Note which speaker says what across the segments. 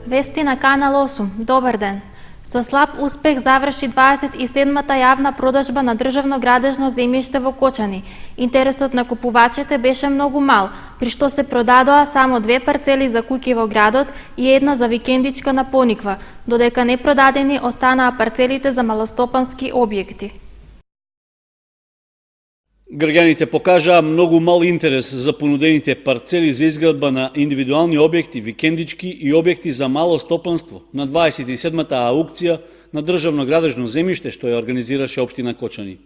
Speaker 1: Вести на Канал 8. Добар ден. Со слаб успех заврши 27-та јавна продажба на државно градежно земјиште во Кочани. Интересот на купувачите беше многу мал, при што се продадоа само 2 парцели за куќи во градот и една за викендичка на Пониква, додека непродадени останаа парцелите за малостопански објекти.
Speaker 2: Граѓаните покажаа многу мал интерес за понудените парцели за изградба на индивидуални објекти, викендички и објекти за мало стопанство на 27-та аукција на државно градежно земјиште што ја организираше општина Кочани.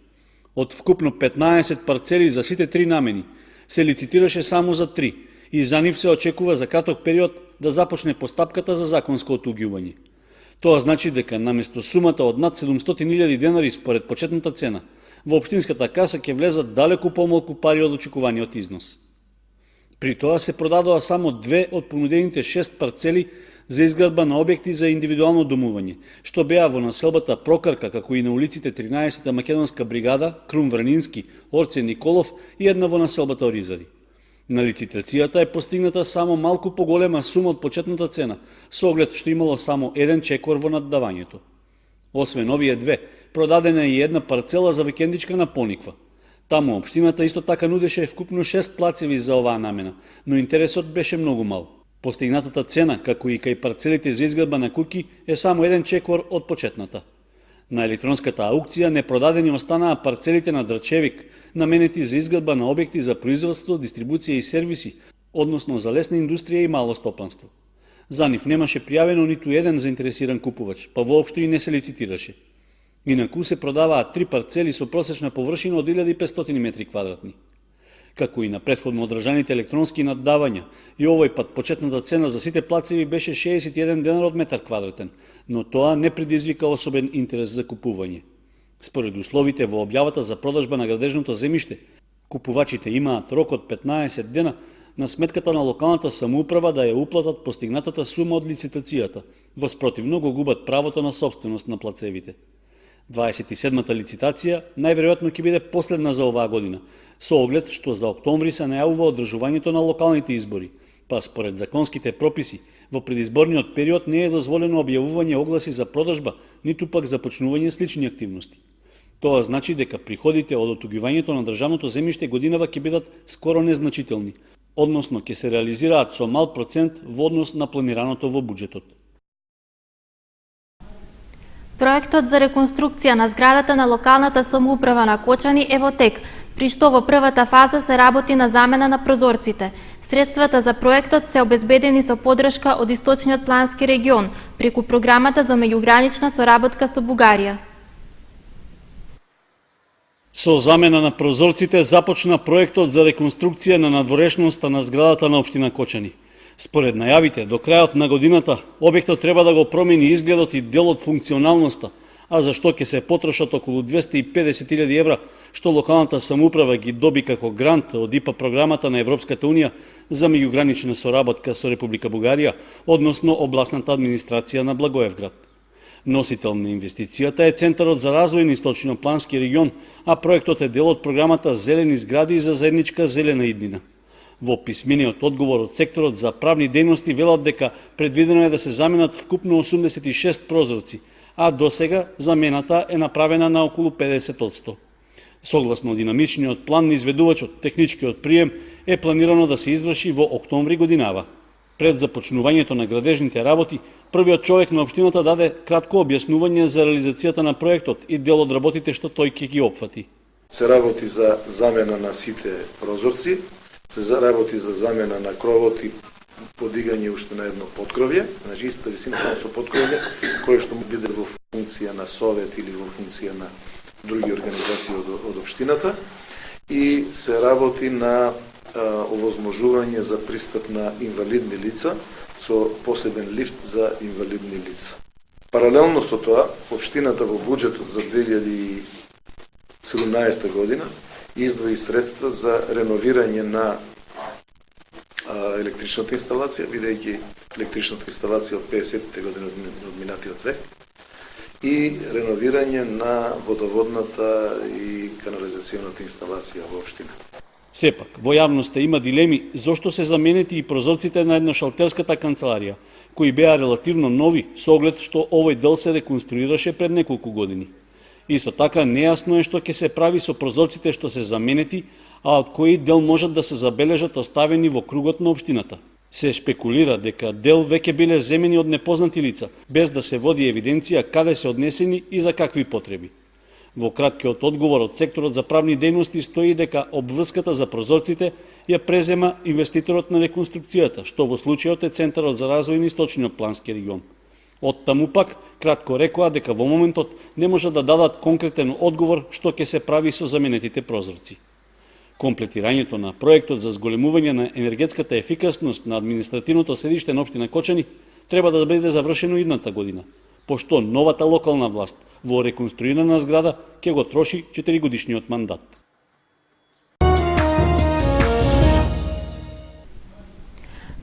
Speaker 2: Од вкупно 15 парцели за сите 3 намени се лицитираше само за 3 и за нив се очекува за краток период да започне постапката за законско отуѓување. Тоа значи дека наместо сумата од над 700.000 денари според почетната цена, во општинската каса ќе влезат далеку помалку пари од очекуваниот износ. При тоа се продадоа само 2 од понудените 6 парцели за изградба на објекти за индивидуално домување, што беа во населбата Прокарка, како и на улиците 13-та македонска бригада, Крум Вранински, Орце Николов и една во населбата Оризари. На лицитацијата е постигната само малку поголема сума од почетната цена, со оглед што имало само еден чекор во наддавањето. Освен овие 2, продадена е и една парцела за викендичка на Пониква. Таму општината исто така нудеше вкупно 6 плацеви за оваа намена, но интересот беше многу мал. Постигнатата цена, како и кај парцелите за изградба на куќи, е само еден чекор од почетната. На електронската аукција непродадени останаа парцелите на Драчевик, наменети за изградба на објекти за производство, дистрибуција и сервиси, односно за лесна индустрија и мало стопанство. За нив немаше пријавено ниту еден заинтересиран купувач, па воопшто и не се лицитираше. Инаку се продаваат 3 парцели со просечна површина од 1500 метри квадратни. Како и на претходно одржаните електронски наддавања, и овој пат почетната цена за сите плацеви беше 61 денар од метар квадратен, но тоа не предизвика особен интерес за купување. Според условите во објавата за продажба на градежното земјиште, купувачите имаат рок од 15 дена на сметката на локалната самоуправа да ја уплатат постигнатата сума од лицитацијата, во спротивно го губат правото на собственост на плацевите. 27-та лицитација најверојатно ќе биде последна за оваа година, со оглед што за октомври се најавува одржувањето на локалните избори, па според законските прописи, во предизборниот период не е дозволено објавување огласи за продажба, ниту пак започнување слични активности. Тоа значи дека приходите од отуѓувањето на државното земјиште годинава ќе бидат скоро незначителни, односно ќе се реализираат со мал процент во однос на планираното во буџетот.
Speaker 1: Проектот за реконструкција на зградата на локалната самоуправа на Кочани е во тек, при што во првата фаза се работи на замена на прозорците. Средствата за проектот се обезбедени со поддршка од Источниот плански регион, преку програмата за меѓугранична соработка со Бугарија.
Speaker 2: Со замена на прозорците започна проектот за реконструкција на надворешноста на зградата на општина Кочани. Според најавите, до крајот на годината, објектот треба да го промени изгледот и дел од функционалноста, а за што ќе се потрошат околу 250.000 евра, што локалната самоуправа ги доби како грант од ИПА програмата на Европската Унија за меѓугранична соработка со Република Бугарија, односно областната администрација на Благоевград. Носител на инвестицијата е Центарот за развој на Источно-плански регион, а проектот е дел од програмата Зелени згради за заедничка зелена иднина. Во писмениот одговор од секторот за правни дејности велат дека предвидено е да се заменат вкупно 86 прозорци, а досега замената е направена на околу 50%. Согласно динамичниот план на изведувачот, техничкиот прием е планирано да се изврши во октомври годинава. Пред започнувањето на градежните работи, првиот човек на општината даде кратко објаснување за реализацијата на проектот и дел од работите што тој ќе ги опфати.
Speaker 3: Се работи за замена на сите прозорци, се работи за замена на кровот и подигање уште на едно подкровје, значи иста висина само со подкровје, кој што биде во функција на совет или во функција на други организации од општината, и се работи на овозможување за пристап на инвалидни лица со посебен лифт за инвалидни лица. Паралелно со тоа, општината во буџетот за 2017 година издвои средства за реновирање на електричната инсталација, бидејќи електричната инсталација од 50-те години од минатиот век, и реновирање на водоводната и канализационата инсталација во општината.
Speaker 2: Сепак, во јавноста има дилеми зошто се заменети и прозорците на едношалтерската канцеларија, кои беа релативно нови со оглед што овој дел се реконструираше пред неколку години. Исто така нејасно е што ќе се прави со прозорците што се заменети, а од кои дел можат да се забележат оставени во кругот на општината. Се шпекулира дека дел веќе биле земени од непознати лица, без да се води евиденција каде се однесени и за какви потреби. Во краткиот одговор од секторот за правни дејности стои дека обврската за прозорците ја презема инвеститорот на реконструкцијата, што во случајот е Центарот за развој на Источниот плански регион. Од таму пак, кратко рекоа дека во моментот не може да дадат конкретен одговор што ќе се прави со заменетите прозорци. Комплетирањето на проектот за зголемување на енергетската ефикасност на административното седиште на општина Кочани треба да биде завршено идната година, пошто новата локална власт во реконструирана зграда ќе го троши 4-годишниот мандат.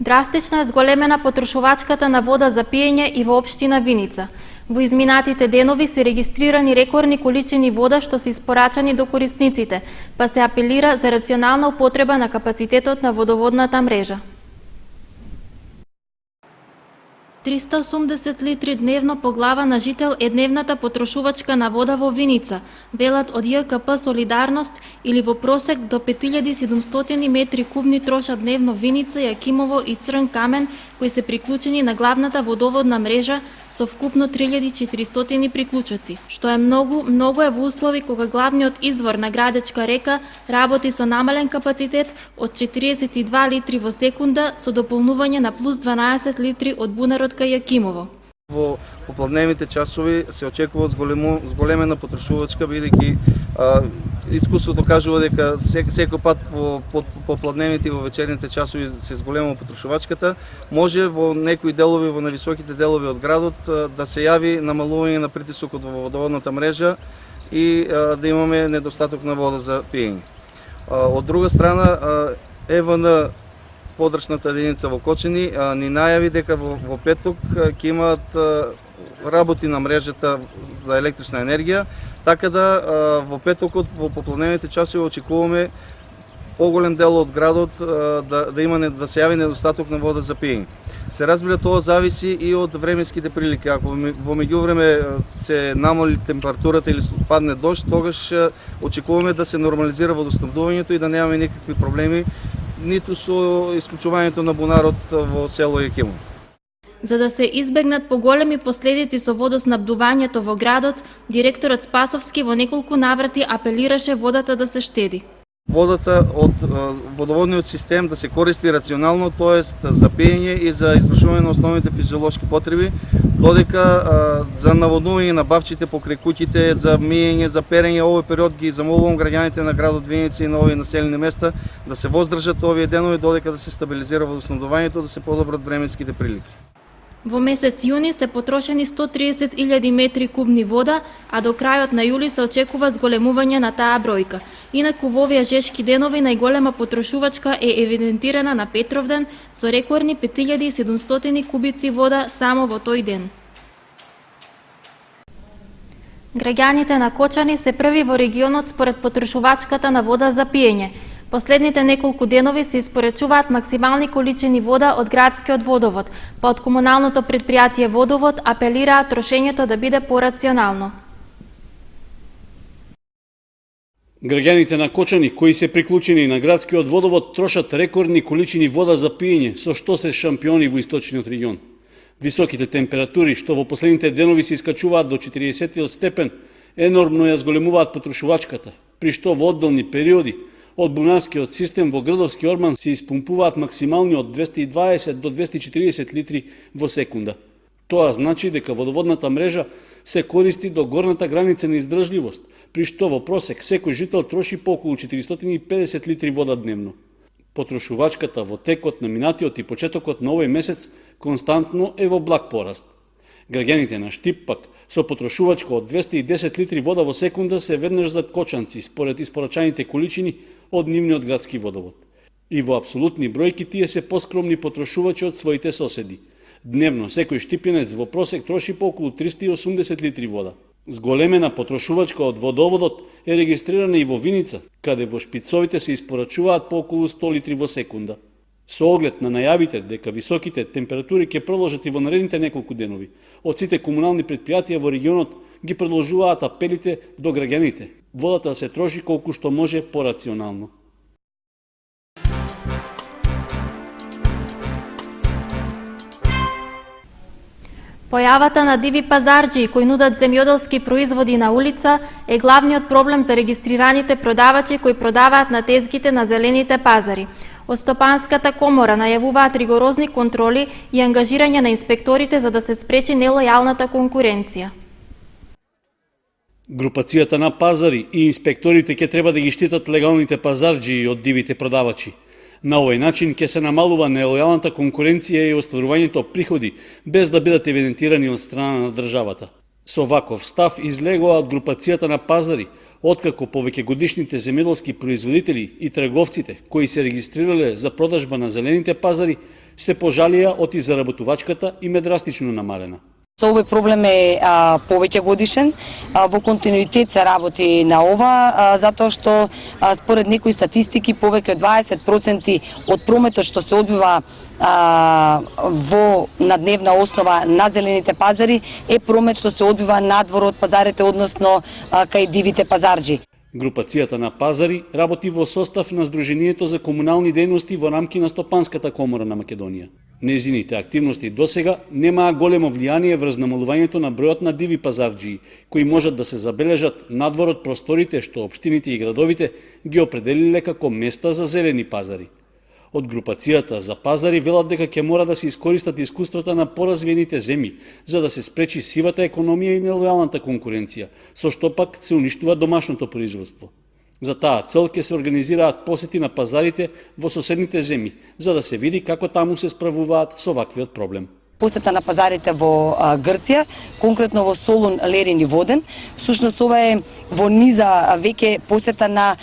Speaker 1: Драстично е зголемена потрошувачката на вода за пиење и во општина Виница. Во изминатите денови се регистрирани рекордни количини вода што се испорачани до корисниците, па се апелира за рационална употреба на капацитетот на водоводната мрежа. 380 литри дневно по глава на жител е дневната потрошувачка на вода во Виница, велат од ЈКП Солидарност, или во просек до 5700 метри кубни троша дневно Виница, Јакимово и Црн Камен, кои се приклучени на главната водоводна мрежа со вкупно 3400 приклучоци, што е многу е во услови кога главниот извор на Градечка река работи со намален капацитет од 42 литри во секунда со дополнување на плюс 12 литри од бунарот кај Јакимово.
Speaker 4: Во попладневните часови се очекува зголемена потрошувачка, бидејќи искуството кажува дека секој пат во попладневните и во вечерните часови се зголема потрошувачката. Може во некои делови, во нависоките делови од градот, да се јави намалување на притисокот во водоводната мрежа и да имаме недостаток на вода за пиење. Од друга страна, ЕВН подршната единица во Кочани ни најави дека во петок ќе имаат работи на мрежата за електрична енергија, така да во петокот во попладневните часови очекуваме поголем дел од градот да се јави недостаток на вода за пиење. Се разбира, тоа зависи и од временските прилики. Ако во меѓувреме се намали температурата или падне дожд, тогаш очекуваме да се нормализира водоснабдувањето и да немаме никакви проблеми ниту со исклучувањето на бунарот во село Јакимово.
Speaker 1: За да се избегнат поголеми последици со водоснабдувањето во градот, директорот Спасовски во неколку наврати апелираше водата да се штеди.
Speaker 4: Водата од водоводниот систем да се користи рационално, тоест за пиење и за извршување на основните физиолошки потреби, додека за наводнување на бавчите покрај куќите, за миење, за перење, овој период ги замолувам граѓаните на градот Виница и на овие населени места да се воздржат овие денови додека да се стабилизира водоснабдувањето, да се подобрат временските прилики.
Speaker 1: Во месец јуни се потрошени 130.000 метри кубни вода, а до крајот на јули се очекува зголемување на таа бројка. Инаку во овие жешки денови најголема потрошувачка е евидентирана на Петровден со рекордни 5700 кубици вода само во тој ден. Граѓаните на Кочани се први во регионот според потрошувачката на вода за пиење. Последните неколку денови се испорачуваат максимални количини вода од градскиот водовод, па од комуналното претпријатие Водовод апелираат трошењето да биде порационално.
Speaker 2: Граѓаните на Кочани кои се приклучени на градскиот водовод трошат рекордни количини вода за пиење, со што се шампиони во источниот регион. Високите температури што во последните денови се искачуваат до 40 степен, енормно ја зголемуваат потрошувачката, при што во одделни периоди од бунарскиот систем во Грдовски орман се испумпуваат максимални од 220 до 240 литри во секунда. Тоа значи дека водоводната мрежа се користи до горната граница на издржливост, при што во просек секој жител троши по околу 450 литри вода дневно. Потрошувачката во текот на минатиот и почетокот на овој месец константно е во благ пораст. Граѓаните на Штип пак со потрошувачка од 210 литри вода во секунда се веднаш зад кочанци според испорачаните количини од нивниот градски водовод. И во апсолутни бројки тие се поскромни потрошувачи од своите соседи. Дневно секој штипинец во просек троши по околу 380 литри вода. Зголемена потрошувачка од водоводот е регистрирана и во Виница, каде во шпицовите се испорачуваат по околу 100 литри во секунда. Со оглед на најавите дека високите температури ќе продолжат и во наредните неколку денови, од сите комунални предпријатија во регионот ги продолжуваат апелите до граѓаните. Водата да се троши колку што може порационално.
Speaker 1: Појавата на диви пазарџии кои нудат земјоделски производи на улица е главниот проблем за регистрираните продавачи кои продаваат на тезгите на зелените пазари. Од Стопанската комора најавуваат ригорозни контроли и ангажирање на инспекторите за да се спречи нелојалната конкуренција.
Speaker 2: Групацијата на пазари и инспекторите ќе треба да ги штитат легалните пазарџии од дивите продавачи. На овој начин ќе се намалува нелојалната конкуренција и остварувањето приходи без да бидат евидентирани од страна на државата. Со ваков став излегува од групацијата на пазари, откако повеќегодишните земјоделски производители и трговците кои се регистрирале за продажба на зелените пазари се пожалија од заработувачката им е драстично намалена.
Speaker 5: Овој проблем е повеќе годишен, во континуитет се работи на ова, затоа што според некои статистики повеќе од 20% од прометот што се одвива на дневна основа на зелените пазари е промет што се одвива надвор од пазарите, односно кај дивите пазарџи.
Speaker 2: Групацијата на пазари работи во состав на Сдруженијето за комунални дејности во рамки на Стопанската комора на Македонија. Незините активности досега немаа големо влијание врз намалувањето на бројот на диви пазарџии, кои можат да се забележат надвор од просторите што општините и градовите ги определиле како места за зелени пазари. Од групацијата за пазари велат дека ќе мора да се искористат искуствата на поразвиените земји за да се спречи сивата економија и нелојалната конкуренција, со што пак се уништува домашното производство. За таа цел ќе се организираат посети на пазарите во соседните земји, за да се види како таму се справуваат со ваквиот проблем.
Speaker 5: Посета на пазарите во Грција, конкретно во Солун, Лерин и Воден. Всушност ова е во низа веќе посета на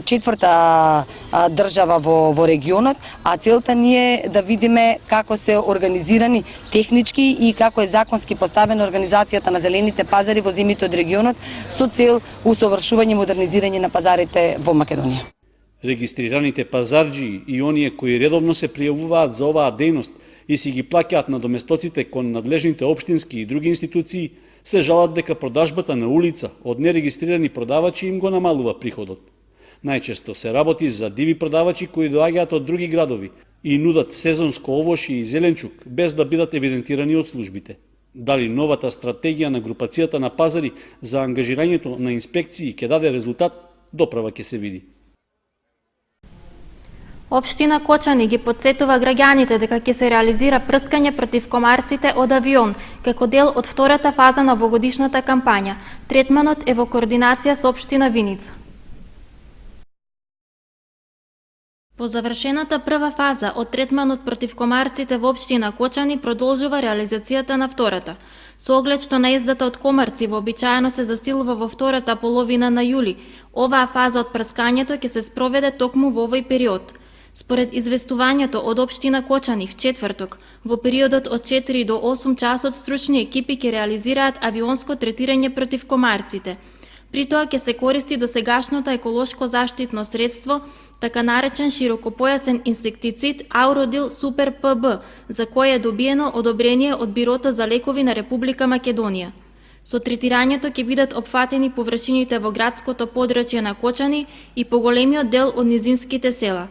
Speaker 5: четврта држава во регионот, а целта ни е да видиме како се организирани технички и како е законски поставена организацијата на зелените пазари во земјите од регионот со цел усовршување и модернизирање на пазарите во Македонија.
Speaker 2: Регистрираните пазарџии и оние кои редовно се пријавуваат за оваа дејност и си ги плаќаат надоместоците кон надлежните општински и други институции, се жалат дека продажбата на улица од нерегистрирани продавачи им го намалува приходот. Најчесто се работи за диви продавачи кои доаѓаат од други градови и нудат сезонско овошје и зеленчук без да бидат евидентирани од службите. Дали новата стратегија на групацијата на пазари за ангажирањето на инспекции ќе даде резултат, доправа ќе се види.
Speaker 1: Општина Кочани ги потсетува граѓаните дека ќе се реализира прскање против комарците од авион, како дел од втората фаза на овогодишната кампања. Третманот е во координација со општина Виница. По завршената прва фаза од третманот против комарците во општина Кочани продолжува реализацијата на втората. Со оглед што наездата од комарци вообичаено се засилува во втората половина на јули, оваа фаза од прскањето ќе се спроведе токму во овој период. Според известувањето од општина Кочани в четврток, во периодот од 4 до 8 часот стручни екипи ќе реализираат авионско третирање против комарците. При тоа ќе се користи досегашното еколошко заштитно средство, така наречен широкопојасен инсектицид Ауродил Супер ПБ, за кое е добиено одобрение од Бирото за лекови на Република Македонија. Со третирањето ќе бидат опфатени површините во градското подрачје на Кочани и поголемиот дел од низинските села.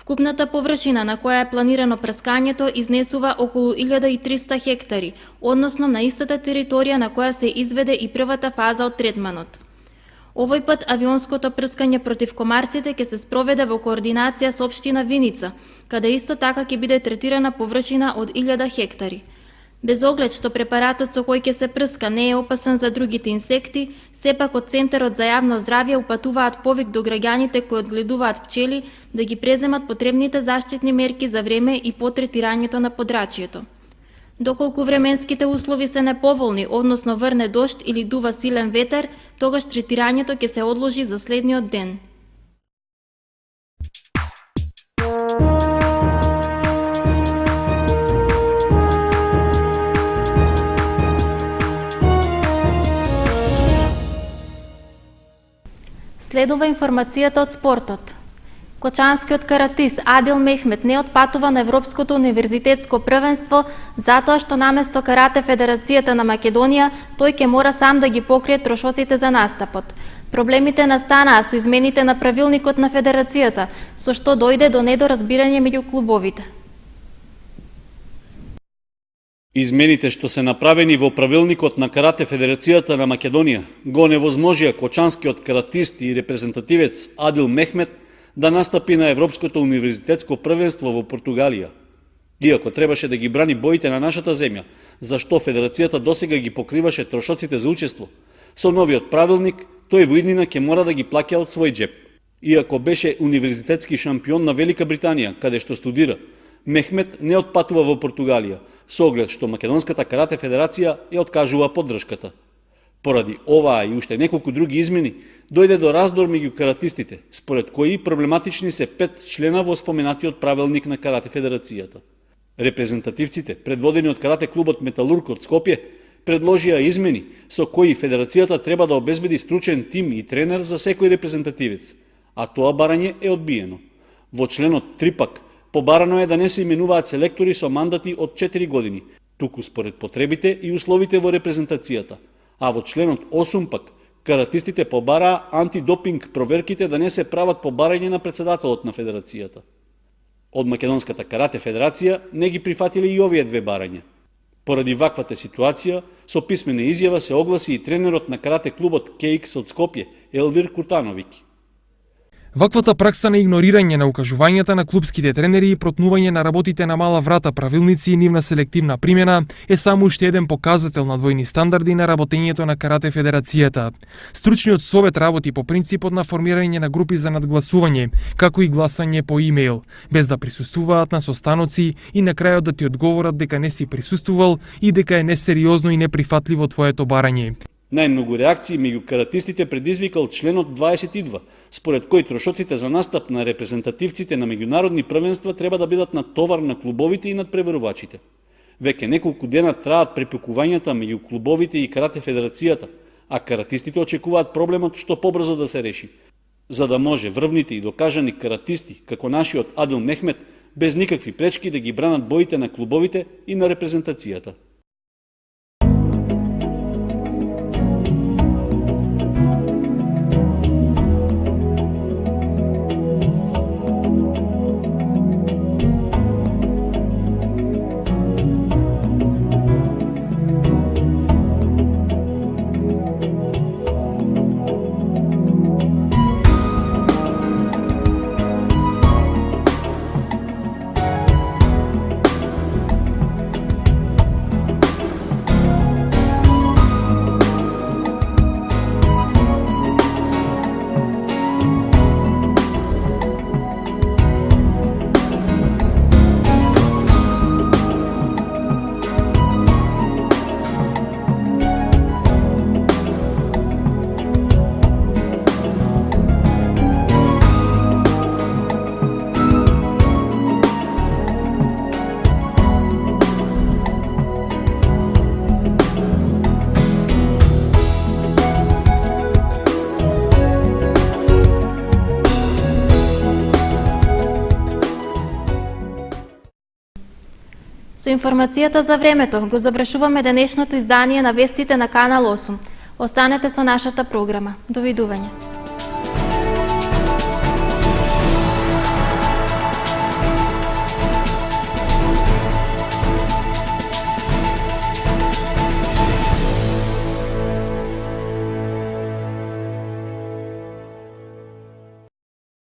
Speaker 1: Вкупната површина на која е планирано прскањето изнесува околу 1300 хектари, односно на истата територија на која се изведе и првата фаза од третманот. Овој пат авионското прскање против комарците ќе се спроведе во координација со општина Виница, каде исто така ќе биде третирана површина од 1000 хектари. Без оглед што препаратот со кој ќе се прска не е опасен за другите инсекти, сепак од Центарот за јавно здравје упатуваат повик до граѓаните кои одгледуваат пчели да ги преземат потребните заштитни мерки за време и по третирањето на подрачјето. Доколку временските услови се неповолни, односно врне дожд или дува силен ветер, тогаш третирањето ќе се одложи за следниот ден. следува информацијата од спортот. Кочанскиот каратист Адил Мехмет не отпатува на Европското универзитетско првенство затоа што наместо Карате Федерацијата на Македонија, тој ќе мора сам да ги покрие трошоците за настапот. Проблемите настанаа со измените на правилникот на Федерацијата, со што дојде до недоразбирање меѓу клубовите.
Speaker 2: Измените што се направени во правилникот на Карате Федерацијата на Македонија го невозможија кочанскиот каратист и репрезентативец Адил Мехмет да настапи на Европското универзитетско првенство во Португалија. Иако требаше да ги брани боите на нашата земја, зашто Федерацијата досега ги покриваше трошоците за учество, со новиот правилник тој во иднина ќе мора да ги плаќа од свој джеб. Иако беше универзитетски шампион на Велика Британија, каде што студира, Мехмет не отпатува во Португалија, со оглед што Македонската карате федерација ја откажува поддршката. Поради оваа и уште неколку други измени, дојде до раздор меѓу каратистите, според кои проблематични се 5 члена во споменатиот правилник на Карате Федерацијата. Репрезентативците, предводени од карате клубот Металург од Скопје, предложија измени со кои Федерацијата треба да обезбеди стручен тим и тренер за секој репрезентативец, а тоа барање е одбиено. Во членот 3 пак, побарано е да не се именуваат селектори со мандати од 4 години, туку според потребите и условите во репрезентацијата, а во членот 8 пак, каратистите побараа антидопинг проверките да не се прават по барање на председателот на Федерацијата. Од Македонската карате федерација не ги прифатиле и овие две барања. Поради ваквата ситуација, со писмена изјава се огласи и тренерот на карате клубот KX од Скопје, Елвир Куртановиќ.
Speaker 6: Ваквата пракса на игнорирање на укажувањата на клубските тренери и протнување на работите на мала врата правилници и нивна селективна примена е само уште еден показател на двојни стандарди на работењето на Карате Федерацијата. Стручниот совет работи по принципот на формирање на групи за надгласување, како и гласање по имејл, без да присуствуваат на состаноци и на крајот да ти одговорат дека не си присуствувал и дека е несериозно и неприфатливо твоето барање.
Speaker 2: Најмногу реакции меѓу каратистите предизвикал членот 22, според кој трошоците за настап на репрезентативците на меѓународни првенства треба да бидат на товар на клубовите и надпреварувачите. Веќе неколку дена траат препекувањата меѓу клубовите и Карате Федерацијата, а каратистите очекуваат проблемот што побрзо да се реши, за да може врвните и докажани каратисти, како нашиот Адил Мехмет, без никакви пречки да ги бранат боите на клубовите и на репрезентацијата.
Speaker 1: Со информацијата за времето го завршуваме денешното издание на вестите на Канал 8. Останете со нашата програма. Довидување.